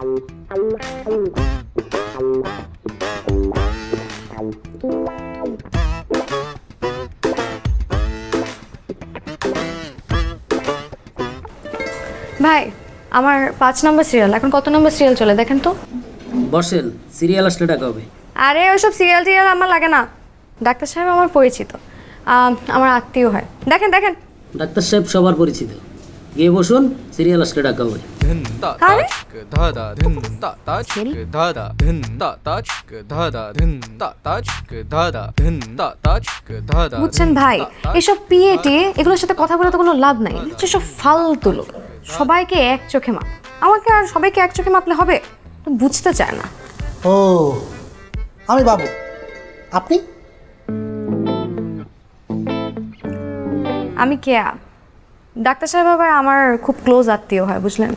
ভাই আমার 5 নম্বর সিরিয়াল, এখন কত নম্বর সিরিয়াল চলে দেখেন তো। বসেন, সিরিয়াল আসলে টাকা হবে। আরে ওইসব সিরিয়াল টিরিয়াল আমার লাগে না, ডাক্তার সাহেব আমার পরিচিত, আমার আত্মীয় হয়। দেখেন দেখেন। ডাক্তার সাহেব সবার পরিচিত, গিয়ে বসুন, সিরিয়াল আসলে টাকা হবে। আরে বুঝছেন ভাই, এসব পিএটি এগুলোর সাথে কথা বলে তো কোনো লাভ নাই, হচ্ছে সব ফালতু লোক। সবাইকে এক চোখে মাপ, আমাকে আর সবাইকে এক চোখে মাপলে হবে? তো বুঝতে চায় না। ও আমি বাবু, আপনি? আমি কেয়া, ডাক্তার সাহেব আবার আমার খুব ক্লোজ আত্মীয় হয়, বুঝলেন?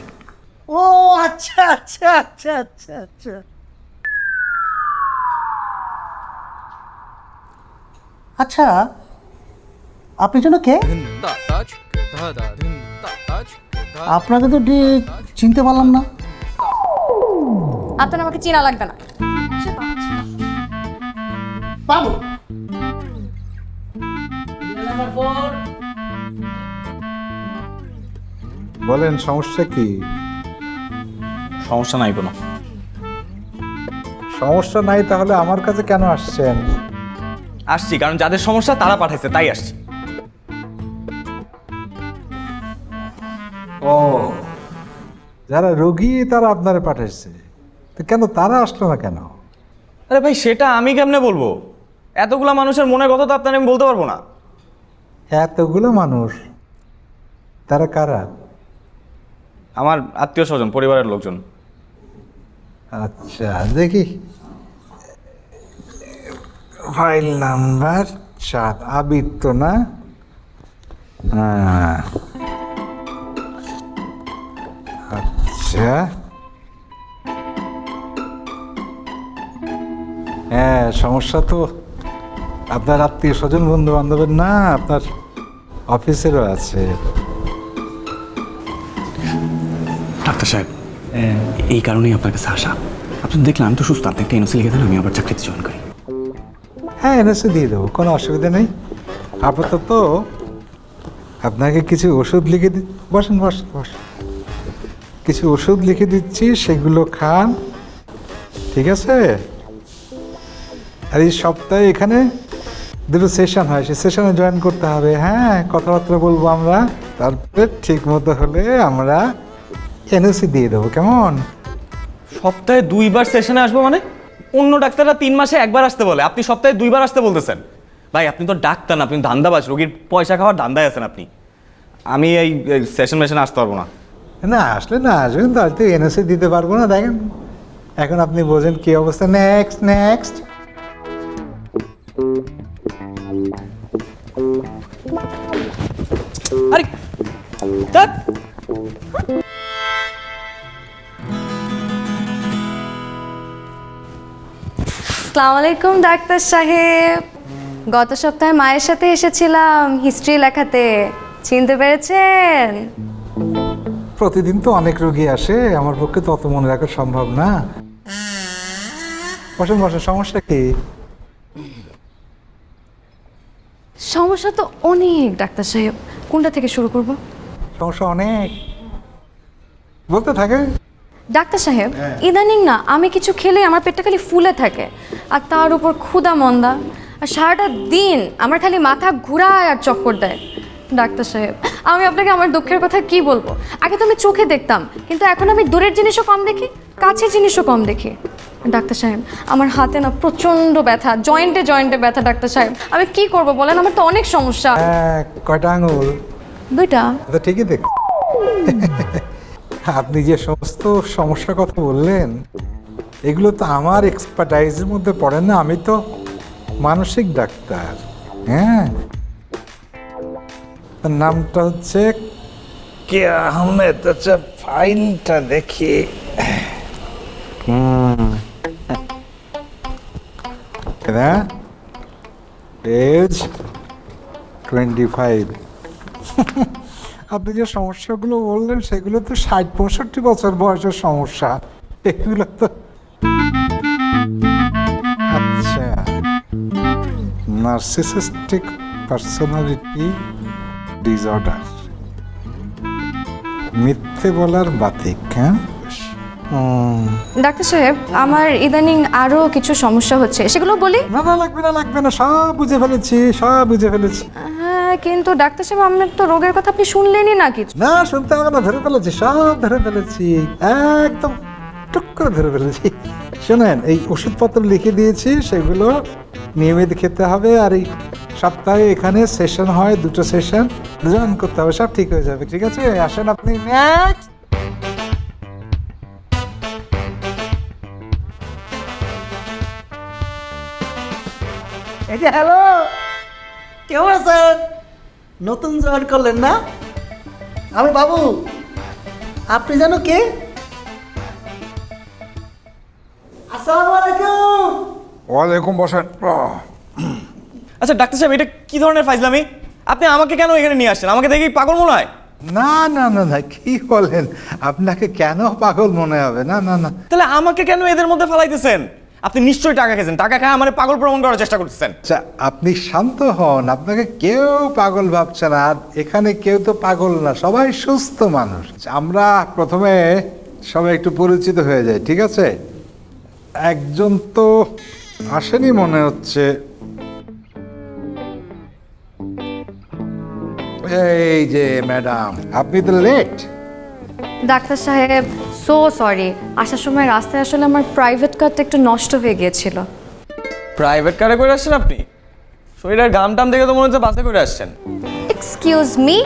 ও আচ্ছা আচ্ছা আচ্ছা আচ্ছা আচ্ছা। আচ্ছা, আপনি যেন কে? আপনাকে তো চিনতে পারলাম না। আপনার আমাকে চেনা লাগবে না। বাবু, বলেন সমস্যা কি? সমস্যা নাই কোনো। সমস্যা নাই তাহলে আমার কাছে কেন আসছেন? আসছি কারণ যাদের সমস্যা তারা পাঠাইছে, তাই আসছি। ও, যারা রোগী তারা আপনারে পাঠাইছে, তো কেন তারা আসলো না কেন? আরে ভাই, সেটা আমি কেমনে বলবো? এতগুলা মানুষের মনের কথা তো আপনার আমি বলতে পারবো না। এতগুলো মানুষ, তারা কারা? আমার আত্মীয় স্বজন, পরিবারের লোকজন। আচ্ছা দেখি, ফাইল নাম্বার 7, আবির তো না? হ্যাঁ, আচ্ছা, হ্যাঁ সমস্যা তো আপনার আত্মীয় স্বজন বন্ধু বান্ধবের না, আপনার অফিসেরও আছে। ডাক্তার সাহেব, এই কারণেই আপনার কাছে আসা। আপনি দেখলাম আমি তো সুস্থ, আপনি একটা এনওসি লিখে দেন, আমি আবার চাকরিতে জয়েন করি। হ্যাঁ এনএসএ দিয়ে দেবো, কোনো অসুবিধা নেই। আপাতত আপনাকে কিছু ওষুধ লিখে বসেন বসেন বসেন, কিছু ওষুধ লিখে দিচ্ছি, সেগুলো খান, ঠিক আছে? আর এই সপ্তাহে এখানে 2টো সেশন হয়, সেই সেশনে জয়েন করতে হবে। হ্যাঁ, কথাবার্তা বলবো আমরা, তারপরে ঠিক মতো হলে আমরা এনওসি দিয়ে দেবো, কেমন? সপ্তাহে 2বার সেশনে আসবো মানে? অন্য ডাক্তাররা 3 মাসে একবার আসতে বলে, আপনি সপ্তাহে 2বার আসতে বলতেছেন। ভাই আপনি তো ডাক্তার না, আপনি ধান্দাবাজ, রোগীর পয়সা খাওয়ার ধান্দায় আছেন আপনি। আমি এই সেশন মেশনে আসতে পারবো না। না আসলে না আসবেন, তাহলে তো এনওসি দিতে পারবো না। দেখেন এখন আপনি বোঝেন কি অবস্থা। Next next. আরে ধ্যাৎ। আসসালামু আলাইকুম ডাক্তার সাহেব, গত সপ্তাহে মায়ের সাথে এসেছিলাম হিস্ট্রি লেখাতে, চিনতে পেরেছেন? প্রতিদিন তো অনেক রোগী আসে, আমার পক্ষে তো অত মনে রাখা সম্ভব না। বসেন বসেন, সমস্যা কি? সমস্যা তো অনেক ডাক্তার সাহেব, কোনটা থেকে শুরু করব? সমস্যা অনেক, বলতে থাকে। ডাক্তার সাহেব ইদানিং না আমি কিছু খেলে আমার পেটটা খালি ফুলে থাকে, আর তার উপর ক্ষুধা মন্দা, আর সারাটা দিন আমার খালি মাথা ঘুরায় আর চক্কর দেয়। ডাক্তার সাহেব আমি আপনাকে আমার দুঃখের কথা কি বলবো, আগে তো আমি চোখে দেখতাম, কিন্তু এখন আমি দূরের জিনিসও কম দেখি, কাছের জিনিসও কম দেখি। ডাক্তার সাহেব আমার হাতে না প্রচণ্ড ব্যথা, জয়েন্টে জয়েন্টে ব্যথা। ডাক্তার সাহেব আমি কি করব বলেন, আমার তো অনেক সমস্যা। হ্যাঁ, কয়টা আঙুল? 2টা। তো ঠিকই দেখ। আপনি যে সমস্ত সমস্যার কথা বললেন, এগুলো তো আমার এক্সপার্টাইজের মধ্যে পড়ে না, আমি তো মানসিক ডাক্তার। হ্যাঁ, তার নামটা হচ্ছে কে আহমেদ। আচ্ছা ফাইলটা দেখি। পেজ 25। আপনি যে সমস্যাগুলো বললেন সেগুলো তো 60-65 বছর বয়সের সমস্যা। এগুলো তো আচ্ছা, নার্সিসিস্টিক পার্সোনালিটি ডিসঅর্ডার, মিথ্যে বলার বাতিক। হ্যাঁ, ডাক্তার সাহেব, আমার ইদানিং আরও কিছু সমস্যা হচ্ছে, সেগুলো বলি। না না, লাগবে না লাগবে না, সব বুঝে ফেলেছি, সব বুঝে ফেলেছি। হ্যাঁ, কিন্তু ডাক্তার সাহেব, আপনার তো রোগের কথা আপনি শুনলেনই না কিছু। না, শুনতে হবে না, ধরে ফেলেছি, সব ধরে ফেলেছি, একদম টুক করে ধরে ফেলেছি। শোনেন, এই ওষুধপত্র লিখে দিয়েছি, সেগুলো নিয়মিত খেতে হবে। আর এই সপ্তাহে এখানে সেশন হয়, 2টো সেশন জয়েন করতে হবে, সব ঠিক হয়ে যাবে। ঠিক আছে, আসেন আপনি। নেক্সট। এই যে হ্যালো, কেমন আছেন? নতুন জয়েন করলেন না? আমি বাবু। আপনি জানো কে? আসসালামু আলাইকুম। ওয়ালাইকুম, বসেন। আচ্ছা ডাক্তার সাহেব, এটা কি ধরনের ফাইজলামি? আপনি আমাকে কেন এখানে নিয়ে আসছেন? আমাকে দেখেই পাগল মনে হয়? না না না না, কি বলেন, আপনাকে কেন পাগল মনে হবে? না না না। তাহলে আমাকে কেন এদের মধ্যে ফালাইতেছেন? আপনি নিশ্চয়ই টাকা খেয়েছেন, টাকা খায় আমার পাগল প্রমাণ করার চেষ্টা করতেছেন। আচ্ছা, আপনি শান্ত হন, আপনাকে কেউ পাগল ভাবছে না। আর এখানে কেউ তো পাগল না, সবাই সুস্থ মানুষ। আমরা প্রথমে সবাই একটু পরিচিত হয়ে যাই, ঠিক আছে? একজন তো আসেনি মনে হচ্ছে। এই যে ম্যাডাম, আপনি তো লেট। ডাক্তার সাহেব, সো সরি, আসার সময় রাস্তায় আসলে আমার প্রাইভেট কারটা একটু নষ্ট হয়ে গিয়েছিল। প্রাইভেট কারে করে আসছেন আপনি? শরীরের ঘাম টাম দেখে তো মনে হচ্ছে বাসে করে আসছেন। এক্সকিউজ মি,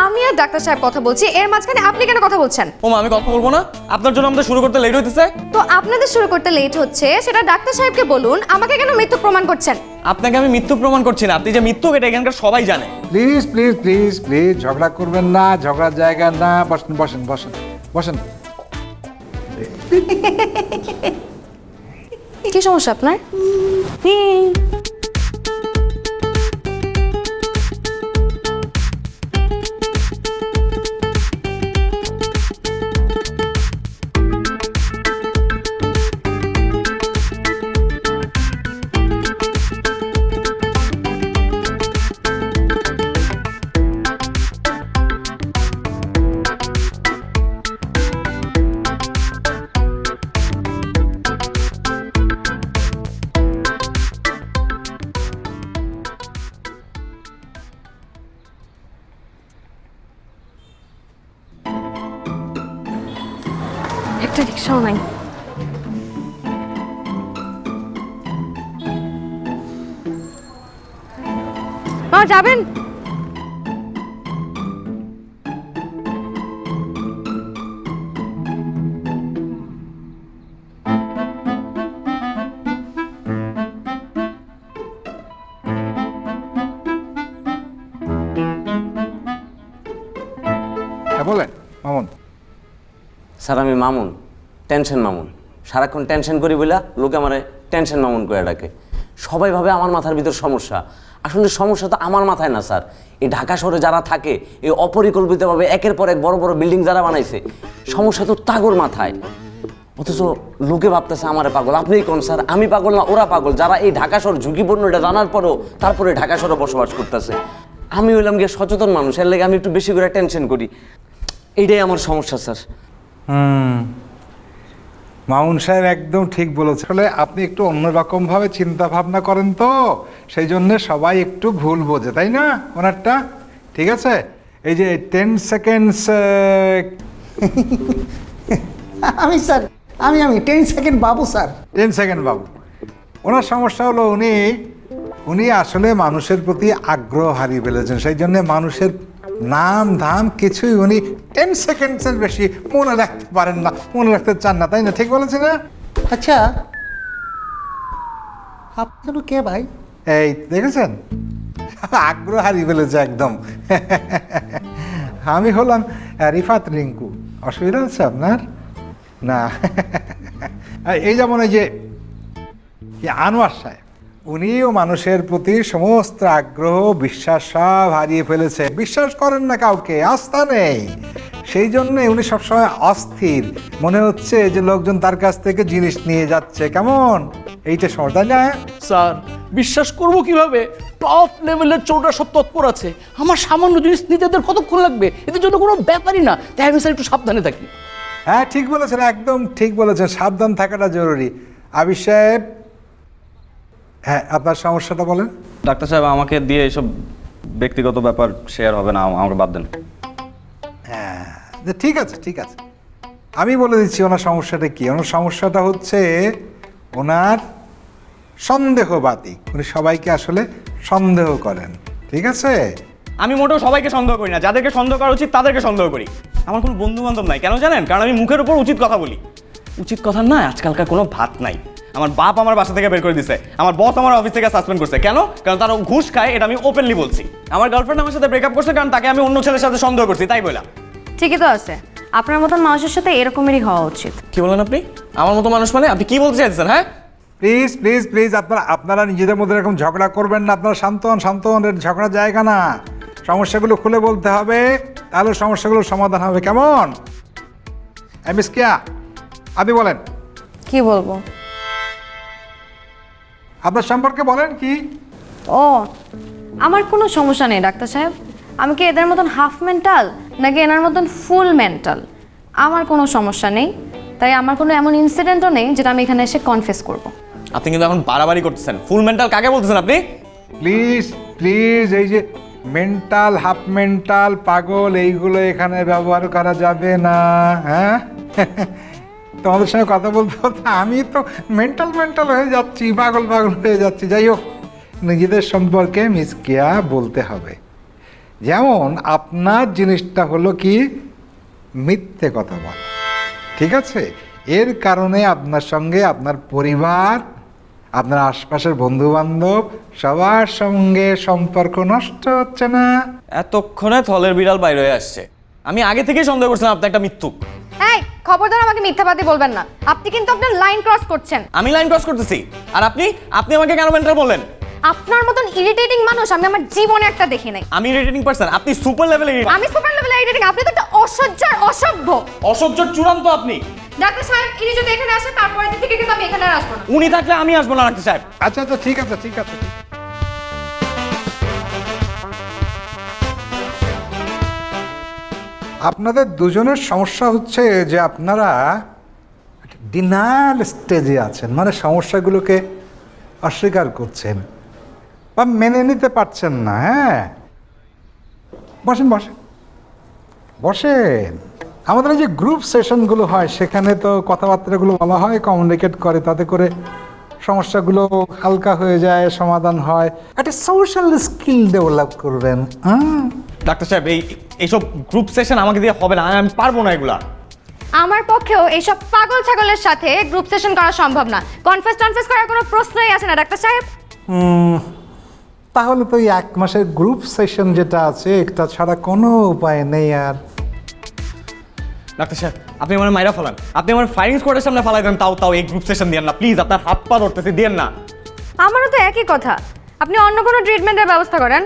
আমি আর ডাক্তার সাহেব কথা বলছি, এর মাঝখানে আপনি কেন কথা বলছেন? ওমা, আমি কথা বলবো না? আপনার জন্য আমাদের শুরু করতে লেট হইতেছে। তো আপনাদের শুরু করতে লেট হচ্ছে, সেটা ডাক্তার সাহেবকে বলুন, আমাকে কেন মিথ্যুক প্রমাণ করছেন? আপনাকে আমি মৃত্যু প্রমাণ করছি না, আপনি যে মৃত্যু, এটা এখানকার সবাই জানে। প্লিজ প্লিজ প্লিজ প্লিজ, ঝগড়া করবেন না, ঝগড়ার জায়গা না। বসেন বসেন বসেন বসেন। কি সমস্যা আপনার? একটা রিক্সাও নাই। যাবেন? হ্যাঁ, বলেন মামুন। স্যার আমি মামুন, টেনশন মামুন। সারাক্ষণ টেনশন করি বলে লোকে আমার টেনশন মামুন করে ডাকে। সবাই ভাবে আমার মাথার ভিতর সমস্যা। আসলে সমস্যা তো আমার মাথায় না স্যার, এই ঢাকা শহরে যারা থাকে, এই অপরিকল্পিতভাবে একের পর এক বড় বড় বিল্ডিং যারা বানাইছে, সমস্যা তো তাগর মাথায়। অথচ লোকে ভাবতেছে আমারে পাগল। আপনিই কোন স্যার, আমি পাগল না ওরা পাগল, যারা এই ঢাকা শহর ঝুঁকিপূর্ণ এটা জানার পরেও তারপরে ঢাকা শহরে বসবাস করতেছে। আমি হইলাম গিয়ে সচেতন মানুষ, এর লাগে আমি একটু বেশি করে টেনশন করি। এইটাই আমার সমস্যা স্যার। মামুন সাহেব একদম ঠিক বলেছে। আসলে আপনি একটু অন্যরকম ভাবে চিন্তা ভাবনা করেন, তো সেই জন্য সবাই একটু ভুল বোঝে, তাই না ওনারটা? ঠিক আছে, এই যে 10 সেকেন্ডস। আমি স্যার, আমি 10 সেকেন্ড বাবু স্যার। 10 সেকেন্ড বাবু। ওনার সমস্যা হলো উনি আসলে মানুষের প্রতি আগ্রহ হারিয়ে ফেলেছেন, সেই জন্য মানুষের নাম ধাম কিছুই উনি 10 সেকেন্ডসের বেশি মনে রাখতে পারেন না, মনে রাখতে চান না, তাই না? ঠিক বলেছি না? আচ্ছা, আপনারও কে ভাই? এই দেখেছেন, আগ্রহ হারিয়ে ফেলেছে একদম। আমি হলাম রিফাত রিঙ্কু। অসুবিধা হচ্ছে আপনার? না, এই যেমন এই যে আনোয়ার সাহেব, উনিও মানুষের প্রতি সমস্ত আগ্রহ বিশ্বাস সব হারিয়ে ফেলেছে। বিশ্বাস করেন না কাউকে, আস্থা নেই। সেই জন্য উনি সবসময় অস্থির, মনে হচ্ছে যে লোকজন তার কাছ থেকে জিনিস নিয়ে যাচ্ছে। কেমন এইটা সমস্যা, তাই না? স্যার বিশ্বাস করবো কিভাবে? টপ লেভেলের চোররা সব তৎপর আছে। আমার সামান্য জিনিস নিতে এদের কতক্ষণ লাগবে? এদের জন্য কোনো ব্যাপারই না। তাই আমি স্যার একটু সাবধানে থাকি। হ্যাঁ ঠিক বলেছেন, একদম ঠিক বলেছেন, সাবধান থাকাটা জরুরি। আবির সাহেব, হ্যাঁ আপনার সমস্যাটা বলেন। ডাক্তার সাহেব আমাকে দিয়ে এসব ব্যক্তিগত ব্যাপার শেয়ার হবে না, আমাকে বাদ দেন। হ্যাঁ ঠিক আছে ঠিক আছে, আমি বলে দিচ্ছি ওনার সমস্যাটা কি। ওনার সমস্যাটা হচ্ছে ওনার সন্দেহবাদী, উনি সবাইকে আসলে সন্দেহ করেন। ঠিক আছে? আমি মোটেও সবাইকে সন্দেহ করি না, যাদেরকে সন্দেহ করা উচিত তাদেরকে সন্দেহ করি। আমার কোনো বন্ধু বান্ধব নাই, কেন জানেন? কারণ আমি মুখের উপর উচিত কথা বলি। উচিত কথা না, আজকালকার কোনো ভাত নাই। আমার বাপ আমার বাসা থেকে বের করে দিছে, আমার বস আমার অফিস থেকে সাসপেন্ড করছে। কেন? কারণ তারা ঘুষ খায়, এটা আমি ওপেনলি বলছি। আমার গার্লফ্রেন্ড আমার সাথে ব্রেকআপ করছে কারণ তাকে আমি অন্য ছেলের সাথে সন্দেহ করছি, তাই বলা। ঠিকই তো আছে, আপনার মতন মানুষের সাথে এরকমেরই হওয়া উচিত। কি বলেন আপনি? আমার মতো মানুষ মানে আপনি কি বলতে চাইছেন? হ্যাঁ প্লিজ প্লিজ প্লিজ, আপনারা নিজেদের মধ্যে এরকম ঝগড়া করবেন না। আপনারা শান্ত হন, শান্ত হন, এর ঝগড়ার জায়গা না। সমস্যাগুলো খুলে বলতে হবে, তাহলে সমস্যাগুলোর সমাধান হবে। কেমন? মিস কিয়া, আপনি বলেন, কি বলবো? আপনার সম্পর্কে বলেন কি? ও, আমার কোনো সমস্যা নেই ডাক্তার সাহেব। আমি কি এদের মতন হাফ মেন্টাল নাকি এনার মতন ফুল মেন্টাল? আমার কোনো সমস্যা নেই, তাই আমার কোনো এমন ইনসিডেন্টও নেই যেটা আমি এখানে এসে কনফেস করব। আপনি কিন্তু এখন বাড়াবাড়ি করতেছেন। ফুল মেন্টাল কাকে বলতেছেন আপনি? প্লিজ প্লিজ, এই যে মেন্টাল, হাফ মেন্টাল, পাগল, এইগুলো এখানে ব্যবহার করা যাবে না। হ্যাঁ তোমাদের সঙ্গে কথা বলতে বলতে আমি তো মেন্টাল মেন্টাল হয়ে যাচ্ছি, পাগল পাগল হয়ে যাচ্ছি। যাই হোক, নিজেদের সম্পর্কে মিস কেয়া বলতে হবে। যেমন আপনার জিনিসটা হলো কি মিথ্যে কথা বলা, ঠিক আছে? এর কারণে আপনার সঙ্গে আপনার পরিবার, আপনার আশপাশের বন্ধু বান্ধব সবার সঙ্গে সম্পর্ক নষ্ট হচ্ছে না? এতক্ষণে থলের বিড়াল বাইরে হয়ে আসছে। আমি আগে থেকেই সন্দেহ করছিলাম আপনি একটা মিথ্যুক। এই খবরদার আমাকে মিথ্যাবাদী বলবেন না, আপনি কিন্তু আপনার লাইন ক্রস করছেন। আমি লাইন ক্রস করতেছি? আর আপনি আমাকে কেন মেন্টাল বললেন? আপনার মতন ইরিটেটিং মানুষ আমি আমার জীবনে একটা দেখি নাই। আমি ইরিটেটিং পারসন, আপনি সুপার লেভেলের। আমি সুপার লেভেলে ইরিটেটিং, আপনি তো একটা অসহ্য আর অসভ্য। অসহ্য চূড়ান্ত আপনি। ডাক্তার সাহেব, ইনি যদি এখানে আসে তারপরের দিন থেকে কিন্তু আমি এখানে আর আসবো না। উনি থাকলে আমি আসবো না ডাক্তার সাহেব। আচ্ছা আচ্ছা ঠিক আছে ঠিক আছে। আপনাদের দুজনের সমস্যা হচ্ছে যে আপনারা ডিনায়াল স্টেজে আছেন, মানে সমস্যাগুলোকে অস্বীকার করছেন বা মেনে নিতে পারছেন না। হ্যাঁ বসেন বসেন বসেন। আমাদের এই যে গ্রুপ সেশনগুলো হয় সেখানে তো কথাবার্তাগুলো বলা হয়, কমিউনিকেট করে, তাতে করে সমস্যাগুলো হালকা হয়ে যায়, সমাধান হয়। একটা সোশ্যাল স্কিল ডেভেলপ করবেন। ডাক্তার সাহেব এইসব গ্রুপ সেশন আমাকে দিয়ে হবে না, আমি পারবো না এগুলা। আমার পক্ষেও এইসব পাগল ছাগলের সাথে গ্রুপ সেশন করা সম্ভব না। কনফেস করার কোনো প্রশ্নই আসে না ডাক্তার সাহেব। তাহলে তো এই 1 মাসের গ্রুপ সেশন যেটা আছে এটা ছাড়া কোনো উপায় নেই আর। ডাক্তার সাহেব আপনি আমার মাইরা ফেলান, আপনি আমার ফায়ারিং স্কোয়াডের সামনে ফালাই দেন, তাও এই গ্রুপ সেশন দিয়েন না প্লিজ। আপনার হাত পা ধরতেছে, দিয়েন না। আমারও তো একই কথা, আপনি অন্য কোনো ট্রিটমেন্টের ব্যবস্থা করেন।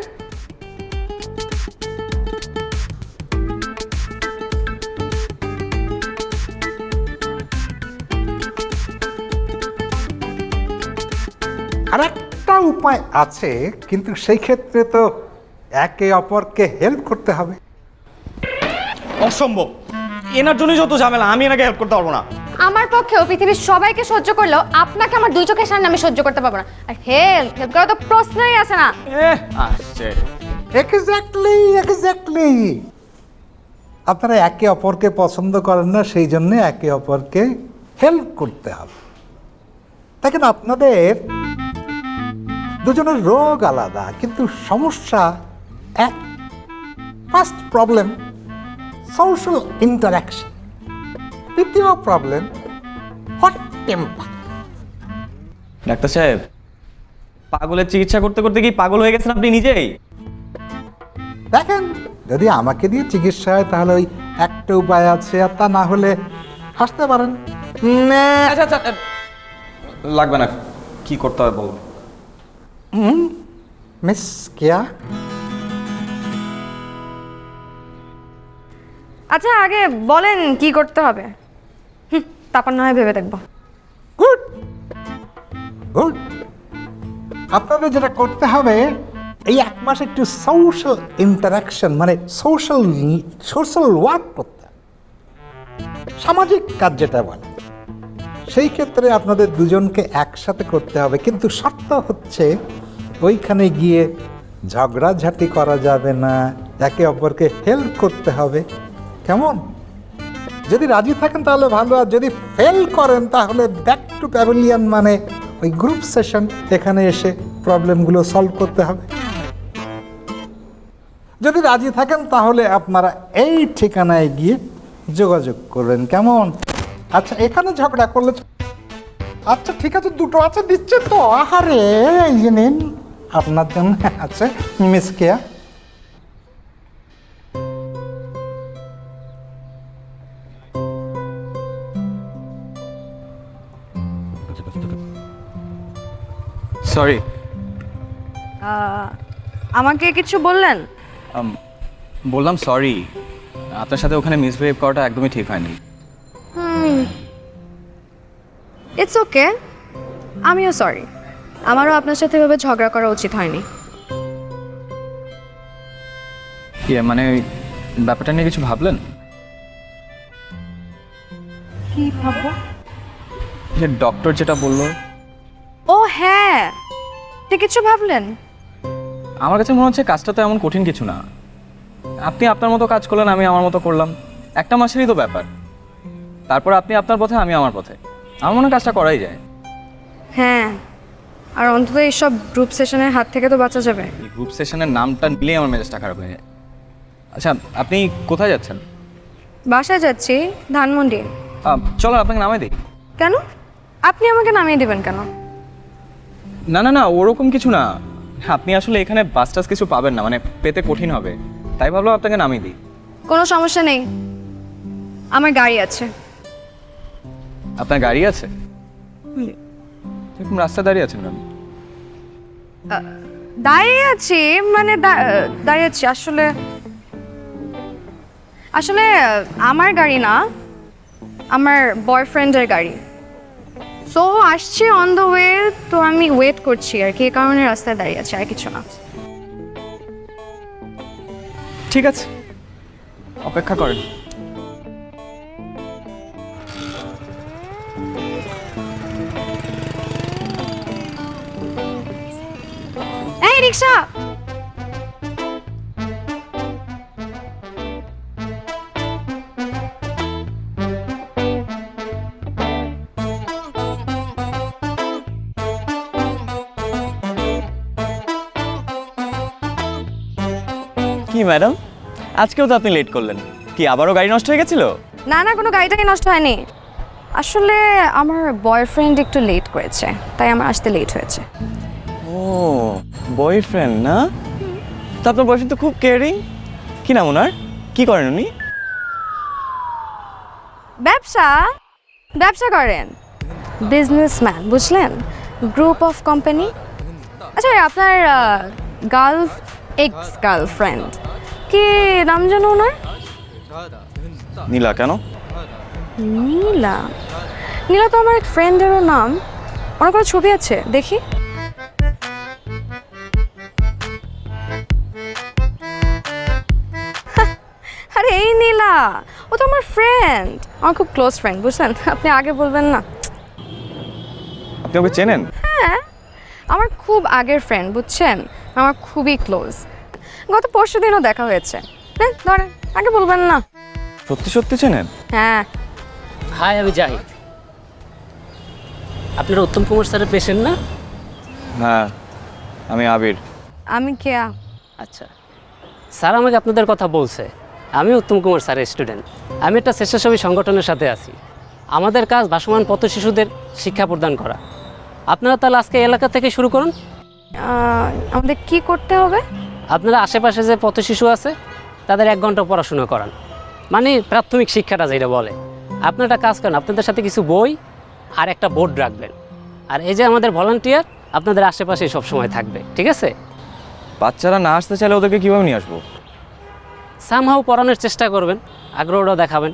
আর একটা উপায় আছে, কিন্তু সেই ক্ষেত্রে তো একে অপরকে হেল্প করতে হবে। অসম্ভব, এনার জন্যই যত ঝামেলা, আমি এনাকে হেল্প করতে পারবো না। আমার পক্ষেও পৃথিবীর সবাইকে সহ্য করলেও আপনাকে আমার 2 চোখের সামনে আমি সহ্য করতে পারবো না। আর হেল্প করা তো প্রশ্নই আসে না। আসছে এক্স্যাক্টলি এক্স্যাক্টলি, আপনারা একে অপরকে পছন্দ করেন না, সেই জন্য একে অপরকে হেল্প করতে হবে। দেখেন আপনাদের দুজনের রোগ আলাদা কিন্তু সমস্যা এক। ফার্স্ট প্রবলেম সোশ্যাল ইন্টারাকশন, দ্বিতীয় প্রবলেম হট টেম্পার। ডাক্তার সাহেব পাগলের চিকিৎসা করতে করতে কি পাগল হয়ে গেছেন আপনি নিজেই? দেখেন যদি আমাকে দিয়ে চিকিৎসা হয় তাহলে ওই একটা উপায় আছে, আর তা না হলে হাসতে পারেন। আচ্ছা আচ্ছা লাগবে না, কি করতে হবে বল। মিস কিয়া, আচ্ছা আগে বলেন কি করতে হবে, তারপর না হয় ভেবে দেখবো। Good good. আপনাদের যেটা করতে হবে, এই 1 মাস একটু সোশ্যাল ইন্টারাকশন মানে সোশ্যাল ওয়ার্ক করতে হবে, সামাজিক কাজ যেটা বলে, সেই ক্ষেত্রে আপনাদের দুজনকে একসাথে করতে হবে। কিন্তু শর্ত হচ্ছে ওইখানে গিয়ে ঝগড়াঝাটি করা যাবে না, একে অপরকে হেল্প করতে হবে। কেমন? যদি রাজি থাকেন তাহলে ভালো, আর যদি ফেল করেন তাহলে ব্যাক টু প্যাভিলিয়ন মানে ওই গ্রুপ সেশন, এখানে এসে প্রবলেমগুলো সলভ করতে হবে। যদি রাজি থাকেন তাহলে আপনারা এই ঠিকানায় গিয়ে যোগাযোগ করবেন। কেমন? আচ্ছা, এখানে ঝগড়া করলে আচ্ছা ঠিক আছে, 2টো আছে দিচ্ছে তো। আহারে, এই যে নিন আপনার জন্য আছে মিস কেয়া। সরি, আমাকে কিছু বললেন? বললাম সরি, আপনার সাথে ওখানে মিসবিহেভ করাটা একদমই ঠিক হয়নি। ইটস ওকে, আমিও সরি। আমারও আপনার সাথে এভাবে ঝগড়া করা উচিত হয়নি। কি মানে ব্যাপারটা নিয়ে কিছু ভাবলেন? কি ভাববো? যে ডক্টর যেটা বললো। ও হ্যাঁ, ঠিক কিছু ভাবলেন? আমার কাছে মনে হচ্ছে কাজটা তো এমন কঠিন কিছু না। আপনি আপনার মতো কাজ করলেন, আমি আমার মতো করলাম, 1 মাসেরই তো ব্যাপার। তারপর আপনি আপনার পথে, আমি আমার পথে। আমার মনে হয় কাজটা করাই যায়। হ্যাঁ, আর অন্তত এইসব গ্রুপ সেশনের হাত থেকে তো বাঁচা যাবে। এই গ্রুপ সেশনের নামটা নিলেই আমার মেজাজটা খারাপ হয়ে যায়। আচ্ছা, আপনি কোথায় যাচ্ছেন? বাসায় যাচ্ছি, ধানমন্ডি। চলো আপনাকে নামাই দিই। কেন? আপনি আমাকে নামিয়ে দিবেন কেন? না না না, ওরকম কিছু না। আপনি আসলে এখানে বাস টাস কিছু পাবেন না, মানে পেতে কঠিন হবে, তাই ভাবলাম আপনাকে নামিয়ে দিই। কোনো সমস্যা নেই, আমার গাড়ি আছে। আপনার গাড়ি আছে? এরকম রাস্তায় দাঁড়িয়ে আছেন কেন? দাঁড়িয়ে আছি মানে দাঁড়িয়ে আছি আসলে আসলে আমার গাড়ি না, আমার বয়ফ্রেন্ডের গাড়ি। সো আসছে অন দ্য ওয়ে, তো আমি ওয়েট করছি আর কি, এই কারণে রাস্তায় দাঁড়িয়ে আছি, আর কিছু না। ঠিক আছে, অপেক্ষা করেন। এই রিক্সা! কি ম্যাডাম, আজকেও তো আপনি লেট করলেন। কি আবারও গাড়ি নষ্ট হয়ে গেছিল? না না, কোনো গাড়িটাকে নষ্ট হয়নি। আসলে আমার বয়ফ্রেন্ড একটু লেট করেছে, তাই আমার আসতে লেট হয়েছে। ও বয়ফ্রেন্ড না? তো আপনার বয়ফ্রেন্ড তো খুব কেয়ারিং। কি নাম ওনার? কি করেন উনি? ব্যবসা করেন, বিজনেসম্যান, বুঝলেন? Group of company. আচ্ছা, আপনার এক্স গার্লফ্রেন্ড কি নাম জানো ওনার? নীলা। কেন? নীলা? নীলা তো আমার এক ফ্রেন্ডেরও নাম। ওনার কোনো ছবি আছে দেখি? আরে এই নীলা, ও তো আমার ফ্রেন্ড, আমার খুব ক্লোজ ফ্রেন্ড, বুঝলেন? আপনি আগে বলবেন না। আপনি ওকে চেনেন? হ্যাঁ, আমার খুব আগের ফ্রেন্ড, বুঝছেন? আমার খুবই ক্লোজ। গত পরশুদিনও দেখা হয়েছে। হ্যাঁ ধরেন, আগে বলবেন না। সত্যি সত্যি চেনেন? হ্যাঁ। হাই, আমি জাহিদ। আপনারা উত্তম কুমার স্যারের পেশেন্ট না? হ্যাঁ, আমি আবির। আমি কেয়া। আচ্ছা, স্যার আমাকে আপনাদের কথা বলছে। আমি উত্তম কুমার স্যারের স্টুডেন্ট। আমি একটা স্বেচ্ছাসেবী সংগঠনের সাথে আছি। আমাদের কাজ ভাসমান পথ শিশুদের শিক্ষা প্রদান করা। আপনারা তাহলে আজকে এলাকা থেকে শুরু করুন। আমাদের কি করতে হবে? আপনারা আশেপাশে যে পথ শিশু আছে তাদের 1 ঘন্টা পড়াশোনা করান, মানে প্রাথমিক শিক্ষাটা যেটা বলে। আপনারা একটা কাজ করেন, আপনাদের সাথে কিছু বই আর একটা বোর্ড রাখবেন। আর এই যে আমাদের ভলান্টিয়ার আপনাদের আশেপাশে সবসময় থাকবে, ঠিক আছে? বাচ্চারা না আসতে চাইলে ওদেরকে কীভাবে নিয়ে আসবো? সামহাও পড়ানোর চেষ্টা করবেন। আগ্রহটা দেখাবেন।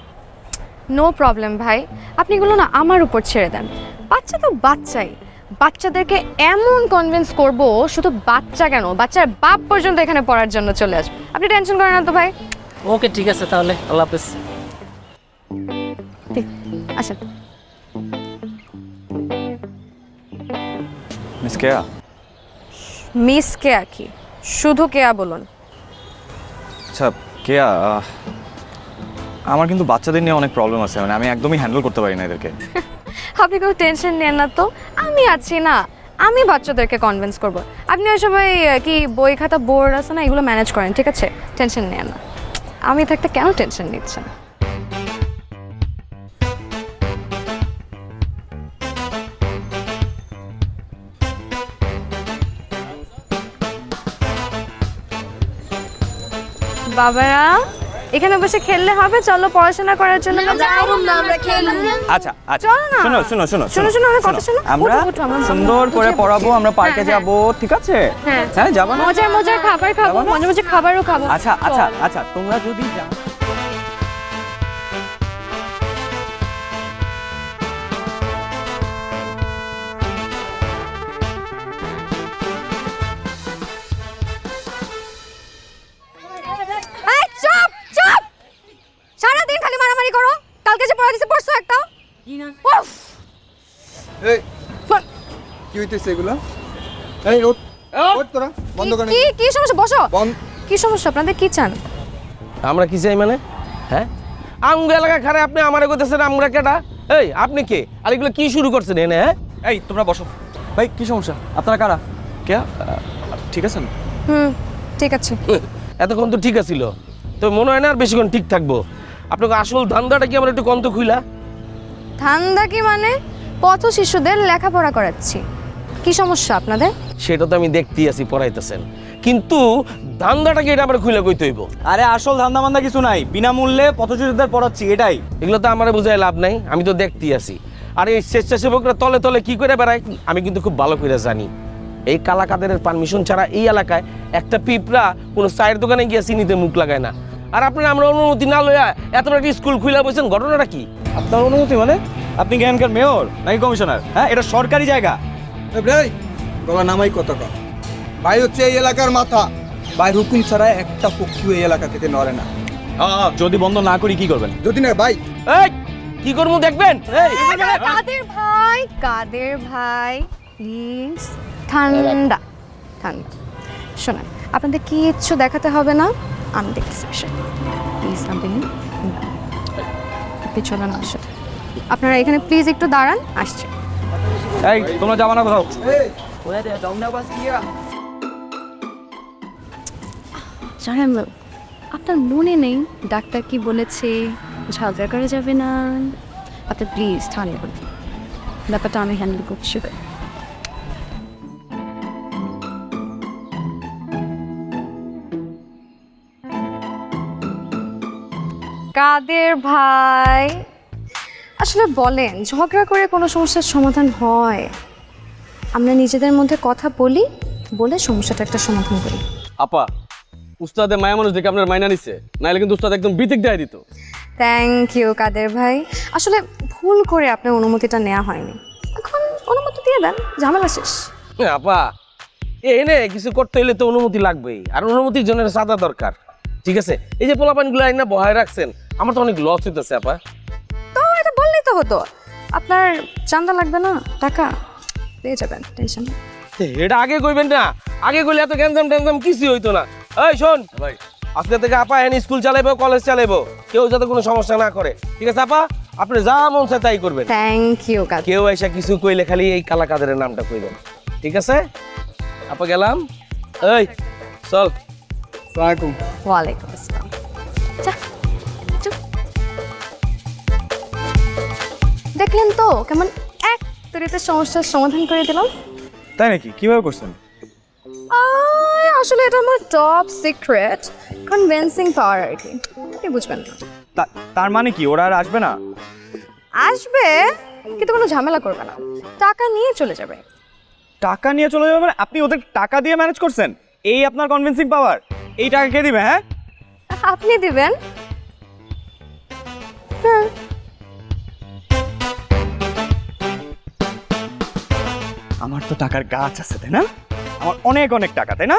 নো প্রবলেম ভাই, আপনি এগুলো না আমার উপর ছেড়ে দেন। বাচ্চা তো বাচ্চাই, বাচ্চাদেরকে এমন কনভিন্স করব, শুধু বাচ্চা কেন, বাচ্চার বাপ পর্যন্ত এখানে পড়ার জন্য চলে আসবে। আপনি টেনশন করেন না তো ভাই। ওকে ঠিক আছে তাহলে, আল্লাহ হাফেজ। ঠিক আসেন। মিস কেয়া, মিস কেয়া কি, শুধু কেয়া বলুন। আচ্ছা কেয়া, আমার কিন্তু বাচ্চাদের নিয়ে অনেক প্রবলেম আছে, মানে আমি একদমই হ্যান্ডেল করতে পারি না এদেরকে। আপনি কেউ টেনশন নেন না তো, আমি আছি না, আমি বাচ্চাদেরকে কনভিন্স করব। আপনি ওই সবাই কি বই খাতা বোর্ড আছে না, এগুলো ম্যানেজ করেন, ঠিক আছে? টেনশন নেন না, আমি থাকতে কেন টেনশন নিচ্ছেন? বাবারা এখানে বসে খেললে হবে? চলো পড়াশোনা করার জন্য। আচ্ছা আচ্ছা, চলো না। শোনো শোনো শোনো শোনো, শোনো, আমার কথা শোনো। আমরা ওঠো, ওঠো, আমার সুন্দর বাবা করে বুঝে পড়াবো, আমরা পার্কে হ্যাঁ, যাব, ঠিক আছে? হ্যাঁ। হ্যাঁ, যাবো না? মজার মজার খাবার খাবো, যাবো না? মজার মজার খাবারও খাবো। আচ্ছা আচ্ছা আচ্ছা, তোমরা যদি যাও। এই চুপ চুপ, সারাদিন খালি মারামারি করো। কালকে যে পড়া দিছে পড়ছো একটা? উফ, এই কি হইতেছে এগুলো? এই ওঠ ওঠ, তোরা বন্ধ করে কি কি সমস্যা? বসো। বন্ধ। কি সমস্যা আপনাদের, কি চান? আমরা কি চাই মানে? হ্যাঁ, আমগো এলাকা খারে আপনি আমারে কইতেছেন আমরা কেডা? এই আপনি কে? আর এগুলো কি শুরু করছেন এনে? হ্যাঁ, এই তোমরা বসো। ভাই কি সমস্যা? আপনারা কারা? কেয়া, ঠিক আছেন? হুম, ঠিক আছে। এতক্ষণ তো ঠিক আছিল, তো মনে হয় না আর বেশিক্ষণ ঠিক থাকবো। আপনাকে আসল ধান্দাটা কি আমার একটু কন্ত খুইলা? ধান্দা কি মানে? পথ শিশুদের লেখাপড়া করাচ্ছি। কি সমস্যা আপনাদের? সেটা তো আমি দেখতেই আছি পড়াইতেছেন, কিন্তু ধান্দাটাকে এটা আমার খুইলা কইতে হইব। আরে আসল ধান্দা মান্দা কিছু নাই, বিনামূল্যে পথশিশুদের পড়াচ্ছি, এটাই। এগুলো তো আমার বোঝায় লাভ নাই, আমি তো দেখতেই আছি। আর এই স্বেচ্ছাসেবকরা তলে তলে কি করে বেড়ায় আমি কিন্তু খুব ভালো করে জানি। এই কালা কাদেরের পারমিশন ছাড়া এই এলাকায় একটা পিঁপড়া কোনো চায়ের দোকানে গিয়ে চিনিতে মুখ লাগায় না। আর আপনারা আমরা অনুমতি না লইয়া এত একটা স্কুল খুইলা বলছেন, ঘটনাটা কি? আপনার অনুমতি মানে? আপনি কি এখানকার মেয়র নাকি কমিশনার? হ্যাঁ, এটা সরকারি জায়গা। এই গলা নামাই কত কম। ভাই হচ্ছে এই এলাকার মাথা, ভাই হুকুম ছাড়া একটা পক্ষীও এই এলাকা থেকে নড়ে না। যদি বন্ধ না করি কি করবেন? যদি না ভাই এই কি করবো দেখবেন? এই কাদের ভাই, কাদের ভাই, প্লিজ ঠান্ডা ঠান্ডা। শোনেন, আপনাদের কিচ্ছু দেখাতে হবে না, আমি দেখতেছি বিষয়। প্লিজ আপনি চলেন আমার সাথে। আপনারা এখানে প্লিজ একটু দাঁড়ান, আসছে। এই তোমরা যাবা না কোথাও? জানেন, আপনার মনে নেই ডাক্তার কি বলেছে? ঝগড়া করা যাবে না। আপনি প্লিজ ঠান্ডা করুন, ব্যাপারটা আমি হ্যান্ডেল করছি। কাদের ভাই, আসলে বলেন, ঝগড়া করে কোনো সমস্যার সমাধান হয়? আমরা নিজেদের মধ্যে কথা বলি, বলে সমস্যাটা একটা সমাধান করি। আপা, উস্তাদে মায়া মানুষ দেখে আপনার মাইনা নিচ্ছে, নাইলে কিন্তু উস্তাদ একদম বিতিক দেয় দিত। থ্যাংক ইউ কাদের ভাই, আসলে ভুল করে আপনার অনুমতিটা নেওয়া হয়নি, এখন অনুমতি দিয়ে দেন, ঝামেলা শেষ। আপা, এনে কিছু করতে হইলে তো অনুমতি লাগবেই, আর অনুমতির জন্য সাদা দরকার। ঠিক আছে, এই যে পোলাপানগুলো আইনা বহায় রাখছেন, আমার তো অনেক লস হইতেছে আপা। তো এটা বললেই তো হতো, আপনার চাঁদা লাগবে না, টাকা পেয়ে যাবেন, টেনশন নেই। এটা আগে কইবেন না, আগে কইলে এত গ্যাঞ্জাম ট্যাঞ্জাম কিছুই হইতো না। এই শোন ভাই, আজকে থেকে আপা এনে স্কুল চালাইবো, কলেজ চালাইবো, কেউ যাতে কোনো সমস্যা না করে। ঠিক আছে আপা, আপনি যা মন চায় তাই করবেন। থ্যাংক ইউ কাদের। কেউ এসে কিছু কইলে খালি এই কালা কাদেরের নামটা কইবেন, ঠিক আছে? আপা গেলাম, এই চল। সালামালাইকুম। ওয়ালাইকুম আসসালাম। যা, চুপ। দেখলেন তো কেমন এক তরিতে সমস্যার সমাধান করে দিলাম? তাই নাকি? কিভাবে করছেন? আসলে এটা আমার টপ সিক্রেট কনভিন্সিং পাওয়ার আর কি, আপনি বুঝবেন না। তার মানে কি ওরা আর আসবে না? আসবে, কিন্তু কোনো ঝামেলা করবে না, টাকা নিয়ে চলে যাবে। টাকা নিয়ে চলে যাবে মানে? আপনি ওদের টাকা দিয়ে ম্যানেজ করছেন? এই আপনার কনভিন্সিং পাওয়ার? এই টাকা কে দিবে? হ্যাঁ, আপনি দিবেন। আমার তো টাকার গাছ আছে তাই না, আমার অনেক অনেক টাকা তাই না?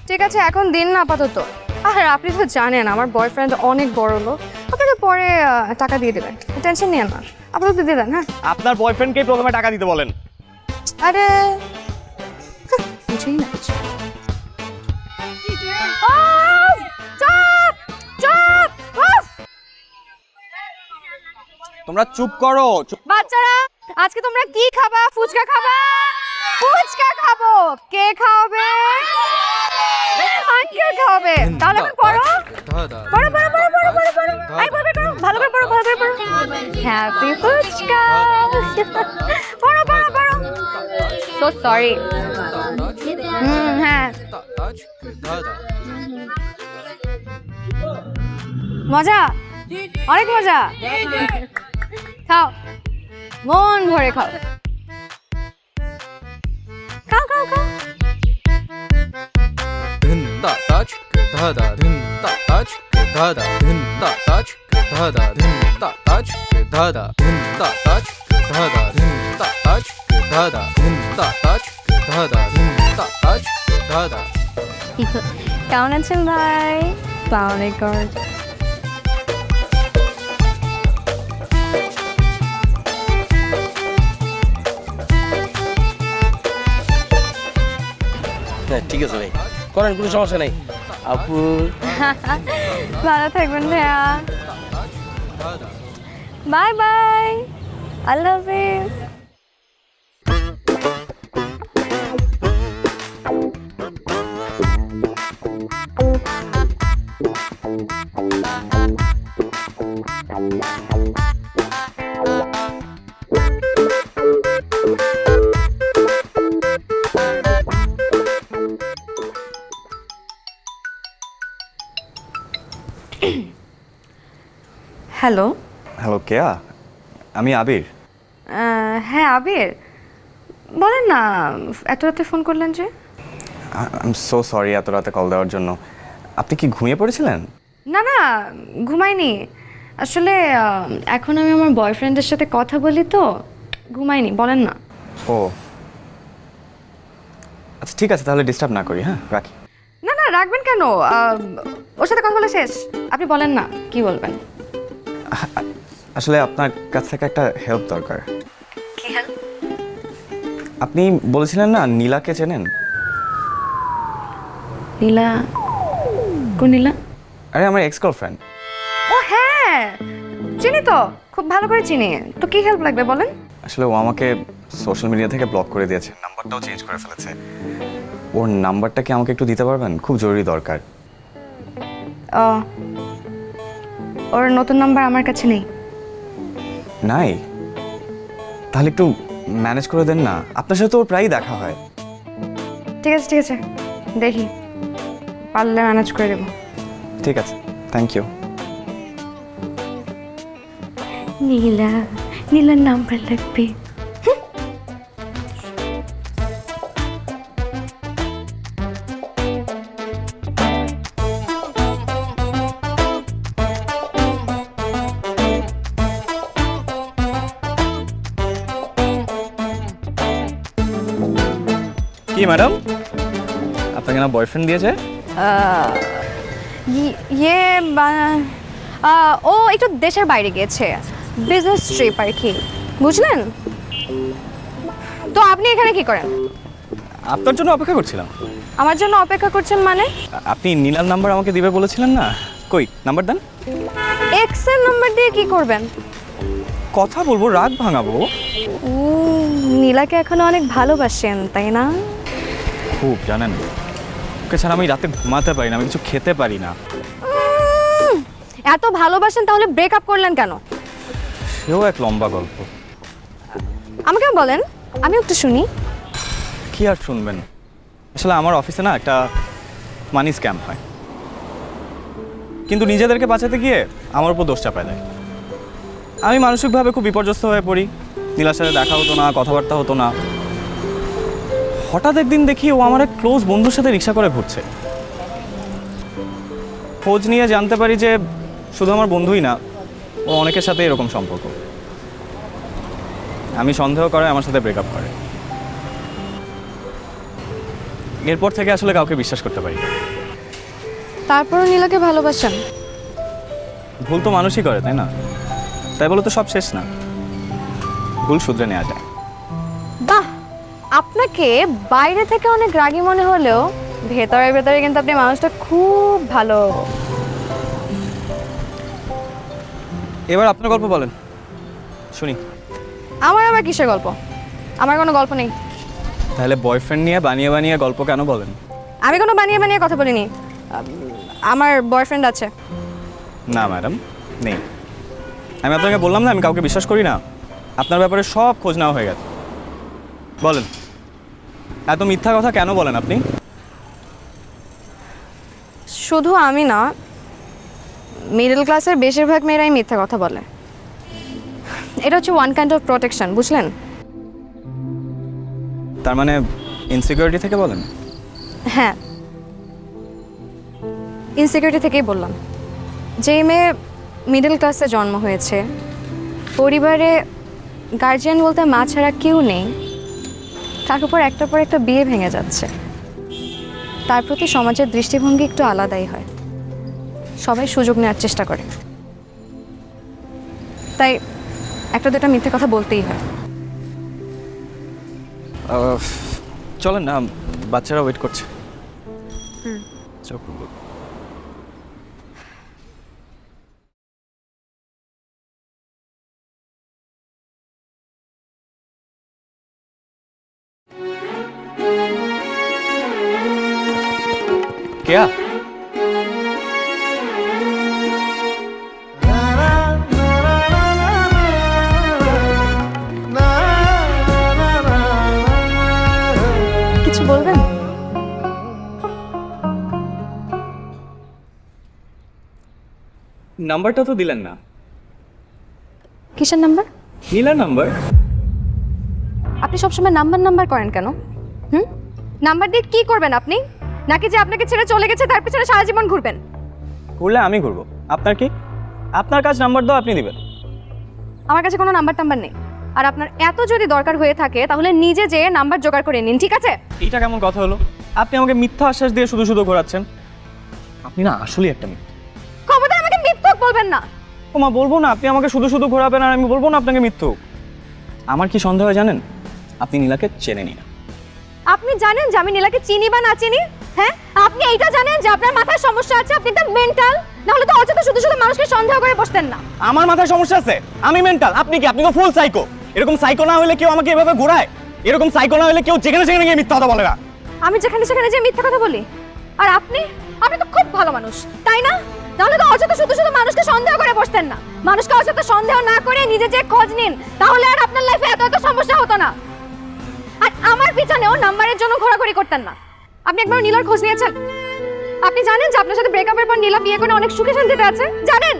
ঠিক আছে, এখন দিন না আপাতত। আর আপনি তো জানেন আমার বয়ফ্রেন্ড অনেক বড় লোক, আপনাকে পরে টাকা দিয়ে দেবেন, টেনশন নিয়ে না, আপাতত দিয়ে দেন। হ্যাঁ, আপনার বয়ফ্রেন্ডকে প্রথমে টাকা দিতে বলেন। আরে বুঝেই না কিছু। চুপ চুপ! তোমরা চুপ করো। বাচ্চারা, আজকে তোমরা কি খাবা? ফুচকা খাবা? ফুচকা খাবো। কে খাওয়াবে? আঙ্কেল খাওয়াবে। তাহলে এখন পড়ো পড়ো পড়ো পড়ো পড়ো পড়ো পড়ো। এই পড়ো পড়ো, ভালো করে পড়ো, ভালো করে পড়ো। হ্যাপি ফুচকা। পড়ো পড়ো পড়ো। So sorry. হ্যাঁ, মজা, অনেক মজা। খাও, মন ভরে খাও, খাও খাও খাও। কেমন আছেন ভাই? আসসালামু আলাইকুম। হ্যাঁ ঠিক আছে ভাই, করেন, কোনো সমস্যা নেই। আপু ভালো থাকবেন ভাইয়া। বাই বাই, আল্লাহ হাফিজ। হ্যালো। হ্যালো কেয়া, আমি আবির। হ্যাঁ আবির, বলেন না, এত রাতে ফোন করলেন যে? আই এম সো সরি এত রাতে কল দেওয়ার জন্য। আপনি কি ঘুমিয়ে পড়েছিলেন? না না, ঘুমাইনি আসলে। এখন আমি আমার বয়ফ্রেন্ডের সাথে কথা বলি তো ঘুমাইনি। বলেন না। ও আচ্ছা ঠিক আছে, তাহলে ডিস্টার্ব না করি। হ্যাঁ রাখি। না না, রাখবেন কেন? ওর সাথে কথা বলে শেষ। আপনি বলেন না, কি বলবেন? আসলে আপনার কাছ থেকে একটা হেল্প দরকার। কি হেল্প? আপনি বলেছিলেন না নীলাকে চেনেন? নীলা? কোন নীলা? আরে আমার এক্স গার্লফ্রেন্ড। ও হ্যাঁ, চিনি তো, খুব ভালো করে চিনি। তো কি হেল্প লাগবে বলেন? আসলে ও আমাকে সোশ্যাল মিডিয়া থেকে ব্লক করে দিয়েছে, নাম্বারটাও চেঞ্জ করে ফেলেছে। ওর নাম্বারটা কি আমাকে একটু দিতে পারবেন? খুব জরুরি দরকার। ওর নতুন নাম্বার আমার কাছে নেই। নাই? তাহলে একটু ম্যানেজ করে দেন না, আপনার সাথে ওর প্রায়ই দেখা হয়। ঠিক আছে ঠিক আছে, দেখি পারলে ম্যানেজ করে দেবো। ঠিক আছে, থ্যাংক ইউ। নীলা, নীলার নাম্বার লাগবে। কি ম্যাডাম, আপনাকে না বয়ফ্রেন্ড দিয়েছে? ইয়ে ও একটু দেশের বাইরে গিয়েছে, বিজনেস ট্রিপ আর কি, বুঝলেন? তো আপনি এখানে কি করেন? আপনার জন্য অপেক্ষা করছিলাম। আমার জন্য অপেক্ষা করছেন মানে? আপনি নীলার নাম্বার আমাকে দিবে বলেছিলেন না, কই নাম্বার দেন। এক্স এর নাম্বার দিয়ে কি করবেন? কথা বলবো, রাগ ভাঙাবো। নীলাকে এখনো অনেক ভালোবাসেন তাই না? খুব, জানেন ওকে ছাড়া আমি রাতে ঘুমাতে পারি না, আমি কিছু খেতে পারি না। এত ভালোবাসেন তাহলে ব্রেকআপ করলেন কেন? সেও এক লম্বা গল্প। আমাকে বলেন, আমি একটু শুনি। কি আর শুনবেন, আসলে আমার অফিসে না একটা মানি স্ক্যাম হয়, কিন্তু নিজেদেরকে বাঁচাতে গিয়ে আমার উপর দোষ চাপায় দেয়। আমি মানসিকভাবে খুব বিপর্যস্ত হয়ে পড়ি। নীলার সাথে দেখা হতো না, কথাবার্তা হতো না। হঠাৎ একদিন দেখি ও আমার এক ক্লোজ বন্ধুর সাথে রিক্সা করে ঘুরছে। খোঁজ নিয়ে জানতে পারি যে শুধু আমার বন্ধুই না, ও অনেকের সাথে এরকম সম্পর্ক। আমি সন্দেহ করে আমার সাথে ব্রেকআপ করে। এরপর থেকে আসলে কাউকে বিশ্বাস করতে পারি না। তারপরও নীলাকে ভালোবাসেন? ভুল তো মানুষই করে, তাই না? তাই বলে তো সব শেষ না, ভুল শুধরে নেওয়া যায়। বাহ, আপনাকে বাইরে থেকে অনেক রাগী মনে হলেও ভেতরে ভেতরে কিন্তু আপনি মানুষটা খুব ভালো। এবার আপনার গল্প বলেন, শুনি। আমার আবার কিসের গল্প? আমার কোনো গল্প নেই। তাহলে বয়ফ্রেন্ড নিয়ে বানিয়ে বানিয়ে গল্প কেন বলেন? আমি কোনো বানিয়ে বানিয়ে কথা বলিনি। আমার বয়ফ্রেন্ড আছে। না ম্যাডাম, নেই। আমি আপনাকে বললাম না আমি কাউকে বিশ্বাস করি না। আপনার ব্যাপারে সব খোঁজ নেওয়া হয়ে গেছে। বলেন, এত মিথ্যা কথা কেন বলেন আপনি? শুধু আমি না, মিডল ক্লাসের বেশিরভাগ মেয়েরাই মিথ্যা কথা বলে। এটা হচ্ছে ওয়ান কাইন্ড অফ প্রোটেকশন, বুঝলেন? তার মানে ইনসিকিউরিটি থেকে বলেন? হ্যাঁ, ইনসিকিউরিটি থেকেই বললাম। যে মেয়ে মিডল ক্লাসে জন্ম হয়েছে, পরিবারে গার্জিয়ান বলতে মা ছাড়া কেউ নেই, তার উপর একটার পর একটা বিয়ে ভেঙে যাচ্ছে, তার প্রতি সমাজের দৃষ্টিভঙ্গি একটু আলাদাই হয়। সবাই সুযোগ নেওয়ার চেষ্টা করে, তাই একটা দুটা মিথ্যে কথা বলতেই হয়। চলেন না, বাচ্চারা ওয়েট করছে। क्या? কিছু বলবেন? নাম্বারটা তো দিলেন না। কিসের নাম্বার? নীলার নাম্বার। আপনি সবসময় নাম্বার নাম্বার করেন কেন? নাম্বার দিয়ে কি করবেন আপনি? নাকি যে আপনাকে ছেড়ে চলে গেছে তার পিছনে সারা জীবন ঘুরবেন? করলে আমি ঘুরবো, আপনার কি? আপনার কাছে নাম্বার দাও, আপনি দিবেন। আমার কাছে কোনো নাম্বার টাম্বার নেই। আর আপনার এত যদি দরকার হয়ে থাকে তাহলে নিজে যেয়ে নাম্বার জোগাড় করে নিন, ঠিক আছে? এইটা কেমন কথা হলো? আপনি আমাকে মিথ্যা আশ্বাস দিয়ে শুধু শুধু ঘোরাচ্ছেন। আপনি না আসলেই একটা মিথ্যা। খবরদার আমাকে মিথ্যুক বলবেন না। ওমা, বলবো না। আপনি আমাকে শুধু শুধু ঘোরাবেন আর আমি বলবো না আপনাকে মিথ্যুক। আমার কি সন্দেহ হয় জানেন? আপনি নীলাকে চেনেনই না। আপনি জানেন যে আমি নীলাকে চিনি বা না চিনি? হ্যাঁ, আপনি এইটা জানেন যে আপনার মাথায় সমস্যা আছে, আপনি একটা মেন্টাল। না হলে তো অযথা শুধু শুধু মানুষকে সন্দেহ করে বসতেন না। আমার মাথায় সমস্যা আছে? আমি মেন্টাল? আপনি কি? আপনি তো ফুল সাইকো। এরকম সাইকো না হলে কেউ আমাকে এভাবে ঘোরায়? এরকম সাইকো না হলে কেউ যেখানে সেখানে গিয়ে মিথ্যা কথা বলে না। আমি যেখানে সেখানে যে মিথ্যা কথা বলি? আর আপনি আপনি তো খুব ভালো মানুষ, তাই না? তাহলে তো অযথা শুধু শুধু মানুষকে সন্দেহ করে বসতেন না। মানুষকে অযথা সন্দেহ না করে নিজে যে খোঁজ নিন, তাহলে আর আপনার লাইফে এত এত সমস্যা হতো না। আর আমার পিছনেও নাম্বারের জন্য ঘোরাঘুরি করতেন না। আপনি একবার নীলার খোঁজ নিয়েছেন? আপনি জানেন যে আপনার সাথে ব্রেকআপের পর নীলা বিয়ে করে অনেক সুখে শান্তিতে আছে? জানেন?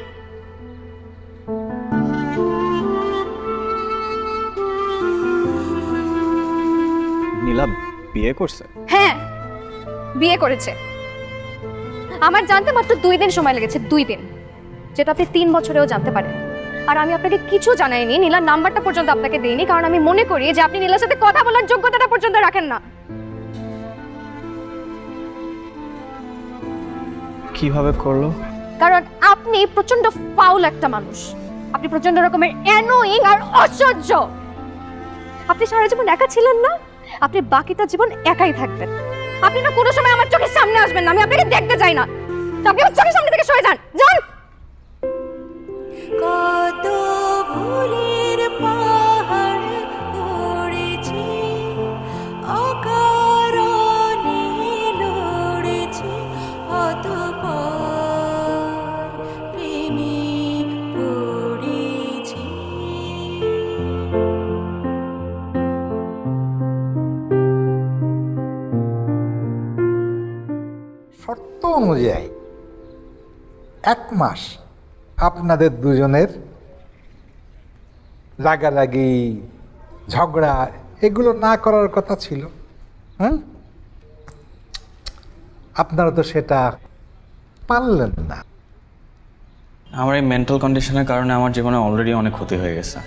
নীলা বিয়ে করছে? হ্যাঁ, বিয়ে করেছে। আমার জানতে মাত্র 2 দিন সময় লেগেছে, 2 দিন, যেটা আপনি 3 বছরেও জানতে পারেন। আর আমি আপনাকে কিছু জানাইনি, নীলার নাম্বারটা পর্যন্ত আপনাকে দেইনি, কারণ আমি মনে করি যে আপনি নীলার সাথে কথা বলার যোগ্যতাটা পর্যন্ত রাখেন না। কিভাবে করলো? কারণ আপনি প্রচন্ড ফাউল একটা মানুষ। আপনি প্রচন্ড রকমের অ্যানোয়িং আর অসহ্য। আপনি সারা জীবন একা ছিলেন না, আপনি বাকিটা জীবন একাই থাকবেন। আপনি না কোনো সময় আমার চোখের সামনে আসবেন না, আমি আপনাকে দেখতে চাই না। আপনি আমার চোখের সামনে থেকে সরে যান, যান। কত ভুলের পাহাড় গড়েছি, অকারণে লড়েছি, অতঃপর প্রেমে পড়েছি। শর্ত অনুযায়ী 1 মাস আপনাদের দুজনের রাগারাগি, ঝগড়া এগুলো না করার কথা ছিল। হ্যাঁ, আপনারা তো সেটা পারলেন না। আমার এই মেন্টাল কন্ডিশনের কারণে আমার জীবনে অলরেডি অনেক ক্ষতি হয়ে গেছে।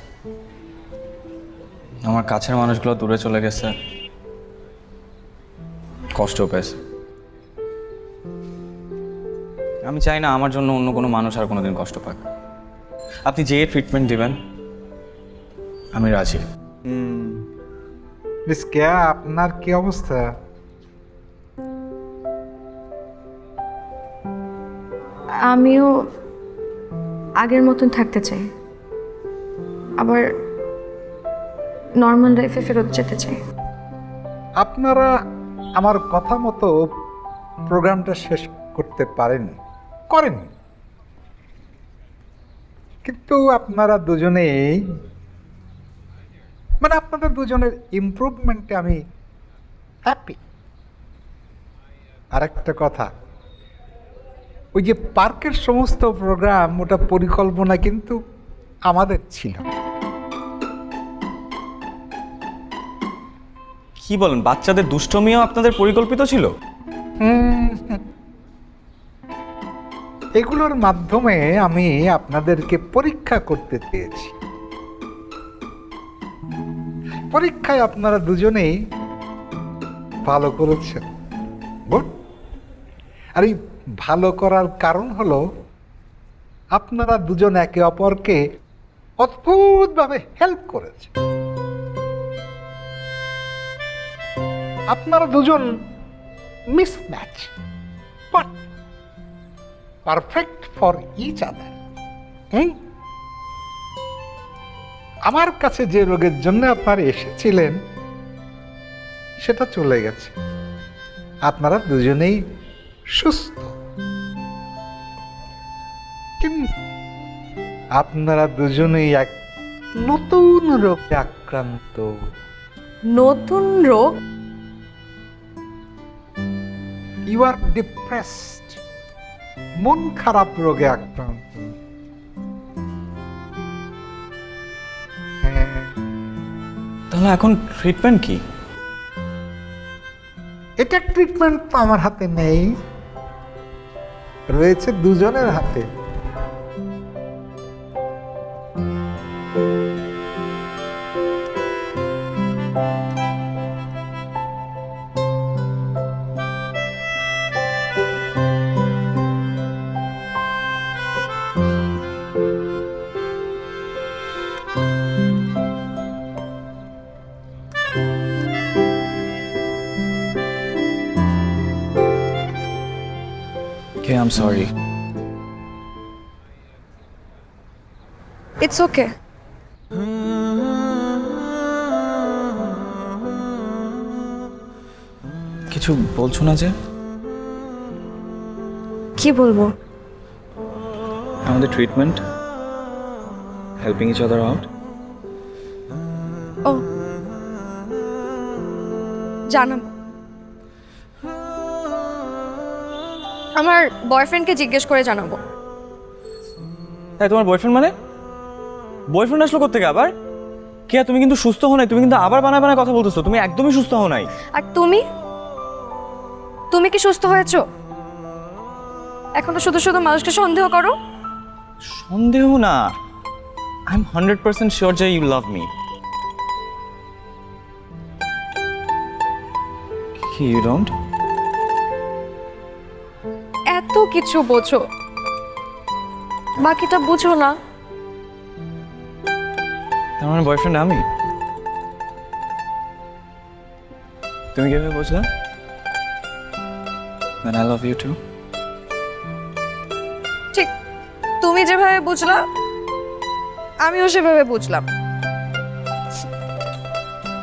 আমার কাছের মানুষগুলো দূরে চলে গেছে, কষ্ট পেয়েছে। আমি চাই না আমার জন্য অন্য কোনো মানুষ আর কোনোদিন কষ্ট পাক। আপনি যে ট্রিটমেন্ট দিবেন আমি রাজি। মিস কেয়া, আপনার কি অবস্থা? আমিও আগের মতন থাকতে চাই, আবার নর্মাল লাইফে ফেরত যেতে চাই। আপনারা আমার কথা মতো প্রোগ্রামটা শেষ করতে পারেননি, করেননি, কিন্তু আপনারা দুজনেই মানে আপনাদের দুজনের ইমপ্রুভমেন্টে আমি হ্যাপি। আরেকটা কথা, ওই যে পার্কের সমস্ত প্রোগ্রাম, ওটা পরিকল্পনা কিন্তু আমাদের ছিল। কি বলেন, বাচ্চাদের দুষ্টমিও আপনাদের পরিকল্পিত ছিল? এগুলোর মাধ্যমে আমি আপনাদেরকে পরীক্ষা করতে চেয়েছি। পরীক্ষায় আপনারা দুজনেই ভালো করেছেন, গুড। আর এই ভালো করার কারণ হলো আপনারা দুজন একে অপরকে অদ্ভুতভাবে হেল্প করেছেন। আপনারা দুজন mismatch, but perfect for each other. আমার কাছে যে রোগের জন্য আপনারা এসেছিলেন সেটা চলে গেছে, আপনারা দুজনেই সুস্থ। কিন্তু আপনারা দুজনেই এক নতুন রোগে আক্রান্ত। নতুন রোগ? ইউ আর ডিপ্রেসড, মন খারাপ রোগে আক্রান্ত। হ্যাঁ, তাহলে এখন ট্রিটমেন্ট কি? এটা ট্রিটমেন্ট তো আমার হাতে নেই, রয়েছে দুজনের হাতে। Okay, I'm sorry. It's okay. কিছু বলছো না যে? কি বলবো? আমাদের treatment, helping each other out. ও জানাবো। আমার বয়ফ্রেন্ডকে জিজ্ঞেস করে জানাবো। তাই তোমার বয়ফ্রেন্ড মানে? বয়ফ্রেন্ড আসলো কোত্থেকে আবার? কে, তুমি কিন্তু সুস্থ হও নাই, তুমি কিন্তু আবার বানায় বানায় কথা বলতেছো, তুমি একদমই সুস্থ হও নাই। আর তুমি তুমি কি সুস্থ হয়েছো? এখন তো শুধু শুধু মানুষকে সন্দেহ করো। সন্দেহ না, আই এম 100% শিওর যে ইউ লাভ মি। কি ইউ ডোন্ট? এত কিছু বোঝো, বাকিটা বুঝো না। তার মানে বয়ফ্রেন্ড আমি? তুমি কিভাবে বুঝলে? Then I love you too. ঠিক তুমি যেভাবে বুঝলা আমিও সেভাবে বুঝলাম।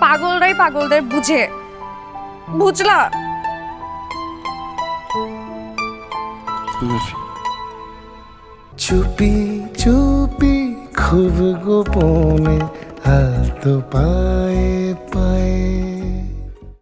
পাগলরাই পাগলদের বুঝে, বুঝলা? চুপি চুপি খুব গোপনে হাত পায়ে পায়ে